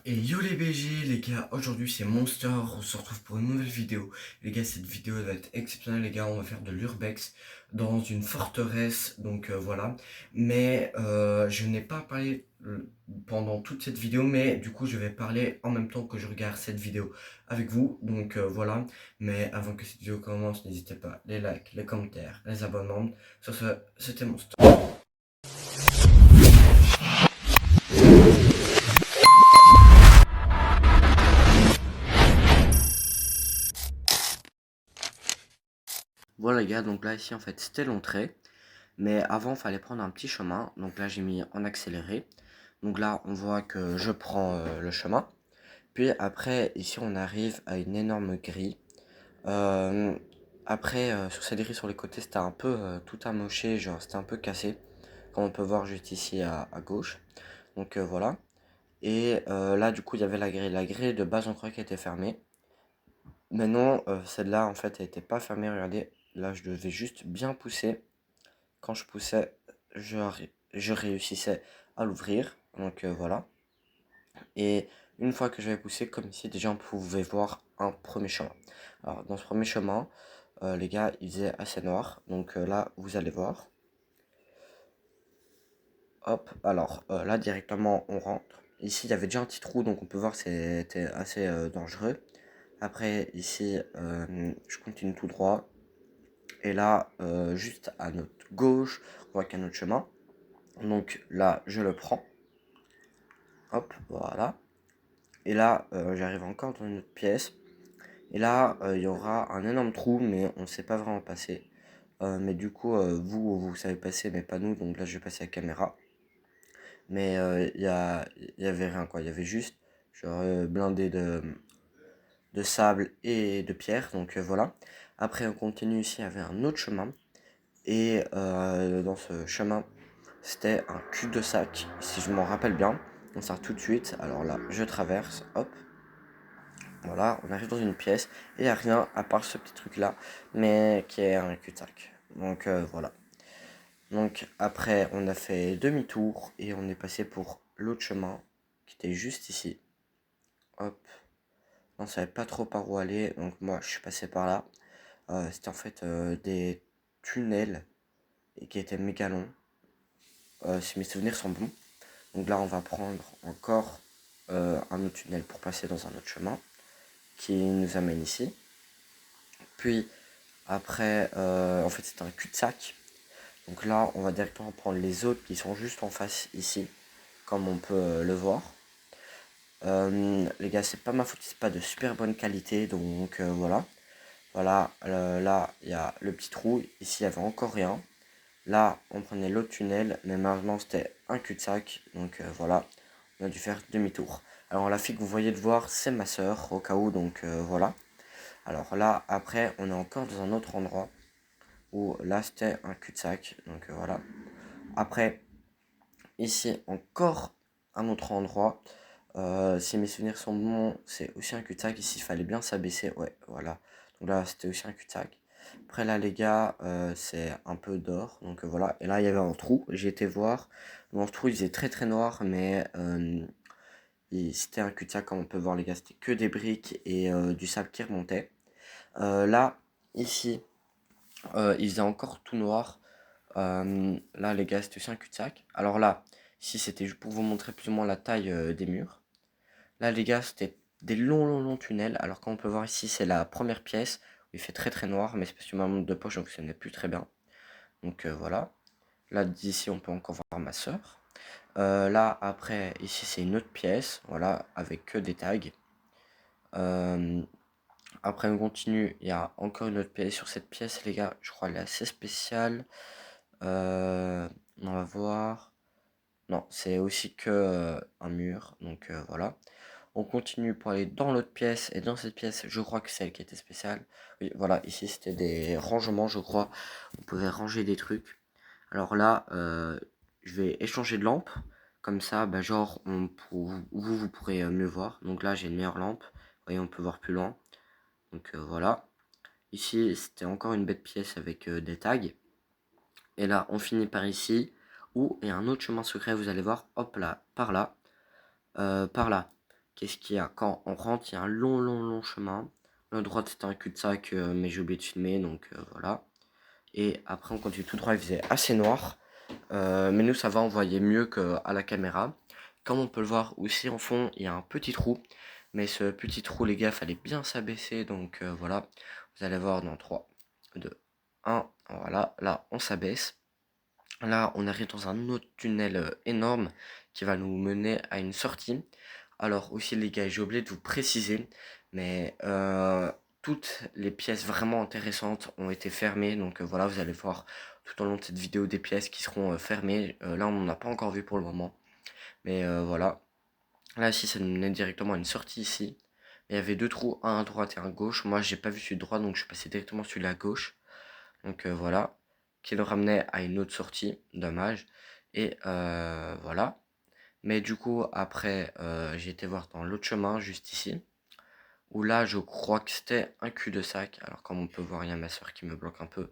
Et yo les BG, les gars, aujourd'hui c'est Monster, on se retrouve pour une nouvelle vidéo. Les gars, cette vidéo elle va être exceptionnelle, les gars, on va faire de l'urbex dans une forteresse, donc voilà. Mais je n'ai pas parlé pendant toute cette vidéo, mais du coup je vais parler en même temps que je regarde cette vidéo avec vous, donc voilà. Mais avant que cette vidéo commence, n'hésitez pas, les likes, les commentaires, les abonnements. Sur ce, c'était Monster. Voilà les gars, donc là ici en fait c'était l'entrée. Mais avant, il fallait prendre un petit chemin. Donc là, j'ai mis en accéléré. Donc là, on voit que je prends le chemin. Puis après, ici, on arrive à une énorme grille. Euh, Après, sur cette grille sur les côtés, c'était un peu tout amoché, genre c'était un peu cassé. Comme on peut voir juste ici à gauche. Donc voilà. Et là, du coup, il y avait la grille. La grille de base, on croyait qu'elle était fermée. Mais non, celle-là, en fait, elle n'était pas fermée. Regardez, là, je devais juste bien pousser. Quand je poussais, je réussissais à l'ouvrir. Donc voilà. Et une fois que j'avais poussé, comme ici, déjà on pouvait voir un premier chemin. Alors dans ce premier chemin, les gars, il faisait assez noir. Donc là, vous allez voir. Hop, alors là directement on rentre. Ici, il y avait déjà un petit trou, donc on peut voir que c'était assez dangereux. Après, ici, je continue tout droit. Et là, juste à notre gauche, on voit qu'il y a un autre chemin. Donc là, je le prends. Hop, voilà. Et là, j'arrive encore dans une autre pièce. Et là, il y aura un énorme trou, mais on ne sait pas vraiment passer. Mais du coup, vous savez passer, mais pas nous. Donc là, je vais passer la caméra. Mais il y avait rien, quoi. Il y avait juste, genre, blindé de sable et de pierre. Donc voilà. Après, on continue ici, il y avait un autre chemin. Et dans ce chemin, c'était un cul-de-sac, si je m'en rappelle bien. On sort tout de suite. Alors là, je traverse. Hop. Voilà, on arrive dans une pièce et il n'y a rien à part ce petit truc là, mais qui est un cul-de-sac. Donc voilà. Donc après, on a fait demi-tour et on est passé pour l'autre chemin qui était juste ici. Hop. On savait pas trop par où aller, donc moi je suis passé par là. C'était en fait des tunnels et qui étaient méga longs. Si mes souvenirs sont bons. Donc là, on va prendre encore un autre tunnel pour passer dans un autre chemin qui nous amène ici. Puis après, en fait, c'est un cul-de-sac. Donc là, on va directement prendre les autres qui sont juste en face ici, comme on peut le voir. Les gars, c'est pas ma faute, c'est pas de super bonne qualité, donc voilà. Voilà, là, il y a le petit trou. Ici, il y avait encore rien. Là, on prenait l'autre tunnel, mais malheureusement, c'était un cul-de-sac. Donc voilà, on a dû faire demi-tour. Alors, la fille que vous voyez de voir, c'est ma soeur, au cas où, donc voilà. Alors là, après, on est encore dans un autre endroit où là c'était un cul-de-sac. Donc voilà. Après, ici encore un autre endroit. Si mes souvenirs sont bons, c'est aussi un cul-de-sac. Ici, il fallait bien s'abaisser. Ouais, voilà. Donc là, c'était aussi un cul-de-sac. Après là, les gars, c'est un peu d'or. Donc voilà. Et là, il y avait un trou. J'ai été voir. Dans ce trou, il faisait très très noir, mais c'était un cul-de-sac, comme on peut voir, les gars. C'était que des briques et du sable qui remontait. Là, ici, il faisait encore tout noir. Là, les gars, c'était aussi un cul-de-sac. Alors là, ici, c'était juste pour vous montrer plus ou moins la taille des murs. Là, les gars, c'était des longs tunnels. Alors, comme on peut voir ici, c'est la première pièce où il fait très très noir, mais c'est parce que ma lampe de poche donc ce n'est plus très bien. Donc voilà. Là, d'ici, on peut encore voir ma soeur. Là, après, ici, c'est une autre pièce, voilà, avec que des tags. Euh, Après, on continue. Il y a encore une autre pièce. Sur cette pièce, les gars, je crois qu'elle est assez spéciale. On va voir. Non, c'est aussi que un mur. Donc voilà. On continue pour aller dans l'autre pièce. Et dans cette pièce, je crois que c'est celle qui était spéciale. Oui, voilà, ici c'était des rangements, je crois. On pouvait ranger des trucs. Alors là, je vais échanger de lampe. Comme ça, bah, genre, vous pourrez mieux voir. Donc là, j'ai une meilleure lampe. Vous voyez, on peut voir plus loin. Donc voilà. Ici, c'était encore une bête pièce avec des tags. Et là, on finit par ici, où il y a un autre chemin secret, vous allez voir, hop là, par là, qu'est-ce qu'il y a? Quand on rentre, il y a un long chemin. À droite, c'était un cul-de-sac, mais j'ai oublié de filmer, donc voilà. Et après, on continue tout droit, il faisait assez noir. Mais nous, ça va, on voyait mieux qu'à la caméra. Comme on peut le voir aussi en fond, il y a un petit trou. Mais ce petit trou, les gars, fallait bien s'abaisser. Donc voilà, vous allez voir dans 3, 2, 1. Voilà, là, on s'abaisse. Là, on arrive dans un autre tunnel énorme qui va nous mener à une sortie. Alors aussi, les gars, j'ai oublié de vous préciser, mais toutes les pièces vraiment intéressantes ont été fermées. Donc voilà, vous allez voir tout au long de cette vidéo des pièces qui seront fermées. Là, on n'en a pas encore vu pour le moment. Mais voilà. Là, ici, ça nous menait directement à une sortie ici. Il y avait deux trous, un à droite et un à gauche. Moi, j'ai pas vu celui de droite, donc je suis passé directement sur la gauche. Donc voilà, qui le ramenait à une autre sortie, dommage. Et voilà. Mais du coup, après, j'ai été voir dans l'autre chemin, juste ici. Où là, je crois que c'était un cul-de-sac. Alors, comme on peut voir, il y a ma soeur qui me bloque un peu.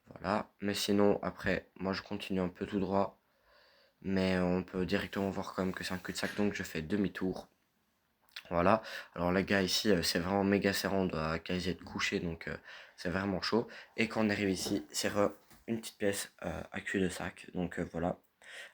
Voilà. Mais sinon, après, moi, je continue un peu tout droit. Mais on peut directement voir quand même que c'est un cul-de-sac. Donc, je fais demi-tour. Voilà. Alors, les gars, ici, c'est vraiment méga serrant. On doit quasi être couché. Donc, c'est vraiment chaud. Et quand on arrive ici, c'est une petite pièce à cul-de-sac. Donc, voilà.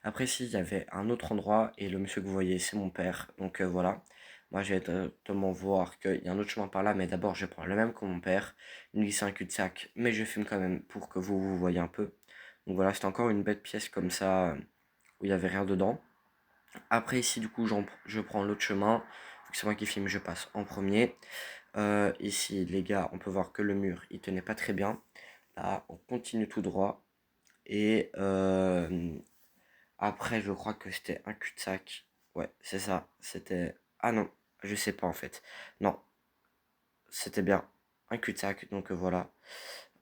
Après, ici, il y avait un autre endroit. Et le monsieur que vous voyez, c'est mon père. Donc, voilà. Moi, je vais directement voir qu'il y a un autre chemin par là. Mais d'abord, je prends le même que mon père. Lui, c'est un cul-de-sac. Mais je filme quand même pour que vous voyez un peu. Donc, voilà, c'est encore une bête pièce comme ça. Où il n'y avait rien dedans. Après, ici, du coup, je prends l'autre chemin. Vu que c'est moi qui filme, je passe en premier. Ici, les gars, on peut voir que le mur, il tenait pas très bien. Là, on continue tout droit. Et après, je crois que c'était un cul-de-sac. Ouais, c'est ça. C'était... Ah non, je sais pas en fait. Non, c'était bien un cul-de-sac. Donc voilà.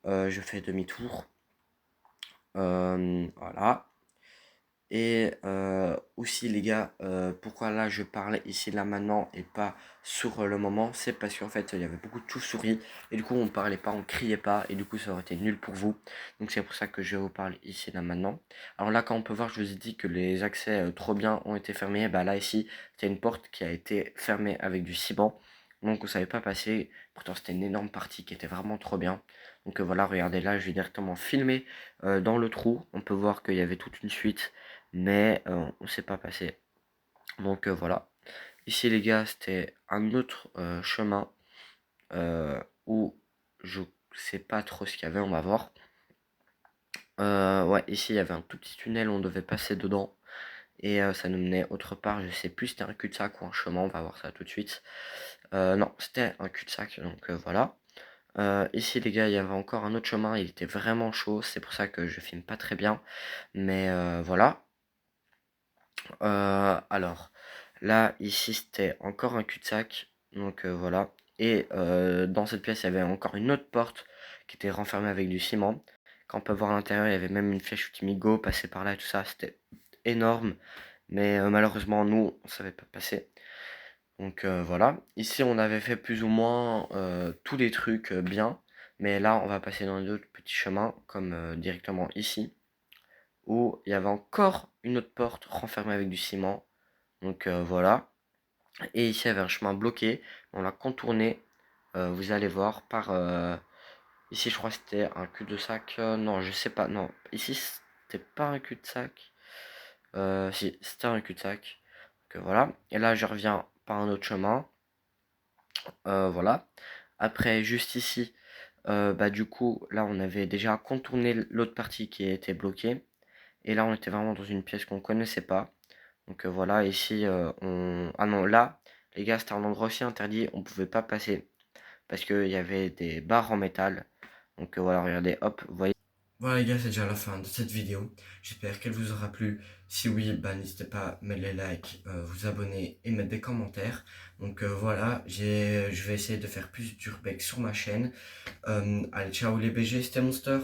Je fais demi-tour. Voilà. Et aussi les gars, pourquoi là je parle ici là maintenant et pas sur le moment, c'est parce qu'en fait il y avait beaucoup de chauves-souris et du coup on parlait pas, on criait pas et du coup ça aurait été nul pour vous. Donc c'est pour ça que je vous parle ici là maintenant. Alors là quand on peut voir, je vous ai dit que les accès trop bien ont été fermés. Bah là ici c'était une porte qui a été fermée avec du ciment. Donc on savait pas passer, pourtant c'était une énorme partie qui était vraiment trop bien. Donc voilà, regardez là, je vais directement filmer dans le trou. On peut voir qu'il y avait toute une suite mais on s'est pas passé. Donc voilà. Ici les gars, c'était un autre chemin où je sais pas trop ce qu'il y avait, on va voir. Ouais, ici il y avait un tout petit tunnel, on devait passer dedans. Et ça nous menait autre part, je sais plus si c'était un cul-de-sac ou un chemin, on va voir ça tout de suite. Non, c'était un cul-de-sac, donc voilà. Ici les gars, il y avait encore un autre chemin, il était vraiment chaud, c'est pour ça que je filme pas très bien. Mais voilà. Alors, là, ici, c'était encore un cul-de-sac. Donc, voilà. Et dans cette pièce, il y avait encore une autre porte qui était renfermée avec du ciment. Quand on peut voir à l'intérieur, il y avait même une flèche Utimigo passée par là et tout ça. C'était énorme. Mais malheureusement, nous, on savait pas passer. Donc, voilà. Ici, on avait fait plus ou moins tous les trucs bien. Mais là, on va passer dans d'autres petits chemins, comme directement ici où il y avait encore une autre porte renfermée avec du ciment. Donc voilà. Et ici, il y avait un chemin bloqué. On l'a contourné. Vous allez voir par... ici, je crois que c'était un cul-de-sac. Non, je sais pas. Non, ici, c'était pas un cul-de-sac. Si, c'était un cul-de-sac. Donc voilà. Et là, je reviens par un autre chemin. Voilà. Après, juste ici, bah du coup, là, on avait déjà contourné l'autre partie qui était bloquée. Et là, on était vraiment dans une pièce qu'on connaissait pas. Donc voilà, ici, on... Ah non, là, les gars, c'était un endroit aussi interdit. On pouvait pas passer. Parce qu'il y avait des barres en métal. Donc voilà, regardez, hop, vous voyez. Voilà les gars, c'est déjà la fin de cette vidéo. J'espère qu'elle vous aura plu. Si oui, bah n'hésitez pas à mettre les likes, vous abonner et mettre des commentaires. Donc voilà, je vais essayer de faire plus d'urbex sur ma chaîne. Allez, ciao les BG, c'était Monster.